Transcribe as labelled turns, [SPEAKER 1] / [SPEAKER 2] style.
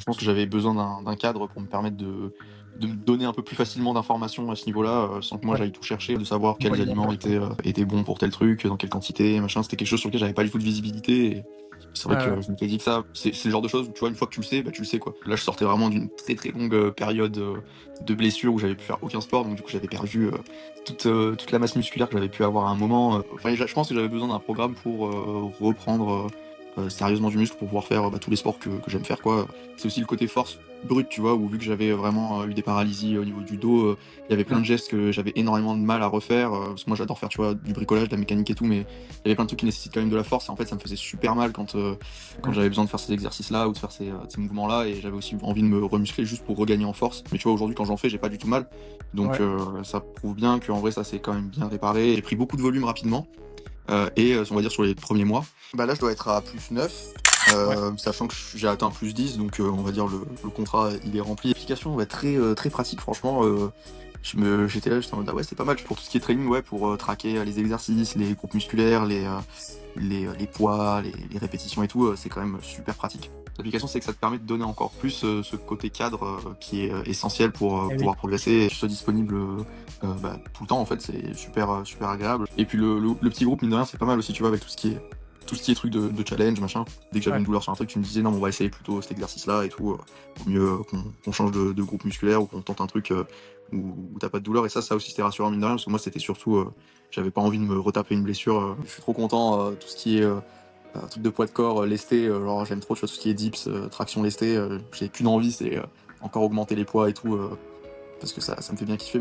[SPEAKER 1] Je pense que j'avais besoin d'un cadre pour me permettre de me donner un peu plus facilement d'informations à ce niveau-là, sans que moi
[SPEAKER 2] Ouais,
[SPEAKER 1] j'aille tout chercher, de savoir
[SPEAKER 2] niveau
[SPEAKER 1] quels aliments
[SPEAKER 2] alimentation.
[SPEAKER 1] étaient bons pour tel truc, dans quelle quantité, machin. C'était quelque chose sur lequel j'avais pas du tout de visibilité et c'est vrai
[SPEAKER 2] Ouais, ouais.
[SPEAKER 1] que je m'étais dit que ça, c'est le genre de choses où, tu vois, une fois que tu le sais, bah, tu le sais, quoi. Là, je sortais vraiment d'une très, très longue, période, de blessures où j'avais pu faire aucun sport, donc du coup, j'avais perdu, toute la masse musculaire que j'avais pu avoir à un moment, enfin, je pense que j'avais besoin d'un programme pour, reprendre, sérieusement du muscle pour pouvoir faire, bah, tous les sports que j'aime faire, quoi. C'est aussi le côté force brute, tu vois? Où vu que j'avais vraiment, eu des paralysies au niveau du dos, il y avait plein
[SPEAKER 2] Mmh.
[SPEAKER 1] de gestes que j'avais énormément de mal à refaire, parce que moi j'adore faire, tu vois, du bricolage, de la mécanique et tout, mais il y avait plein de trucs qui nécessitent quand même de la force et en fait ça me faisait super mal quand
[SPEAKER 2] Mmh.
[SPEAKER 1] j'avais besoin de faire ces exercices-là ou de faire ces mouvements-là et j'avais aussi envie de me remuscler juste pour regagner en force. Mais tu vois, aujourd'hui quand j'en fais, j'ai pas du tout mal. Donc
[SPEAKER 2] Ouais.
[SPEAKER 1] ça prouve bien qu'en vrai ça s'est quand même bien réparé. J'ai pris beaucoup de volume rapidement, et on va dire sur les premiers mois. Bah là je dois être à +9,
[SPEAKER 2] Ouais.
[SPEAKER 1] sachant que j'ai atteint +10, donc on va dire le contrat il est rempli. L'application, ouais, très pratique franchement, j'étais là, j'étais en mode: «Ah ouais, c'est pas mal» pour tout ce qui est training, ouais, pour, traquer, les exercices, les groupes musculaires, les poids, les répétitions et tout, c'est quand même super pratique. L'application, c'est que ça te permet de donner encore plus, ce côté cadre, qui est, essentiel pour,
[SPEAKER 2] Eh oui.
[SPEAKER 1] pouvoir progresser et que tu sois disponible, bah, tout le temps en fait, c'est super, super agréable et puis le petit groupe mine de rien, c'est pas mal aussi, tu vois? Avec tout ce qui est truc de challenge, machin. Dès que j'avais
[SPEAKER 2] Ouais.
[SPEAKER 1] une douleur sur un truc, tu me disais: «Non, mais on va essayer plutôt cet exercice-là et tout, vaut mieux, qu'on change de groupe musculaire ou qu'on tente un truc, où tu pas de douleur» et ça aussi c'était rassurant mine de rien parce que moi c'était surtout, j'avais pas envie de me retaper une blessure, je suis trop content, tout ce qui est, truc de poids de corps, lesté, genre j'aime trop, tu vois, tout ce qui est dips, traction lestée, j'ai qu'une envie, c'est, encore augmenter les poids et tout, parce que ça me fait bien kiffer.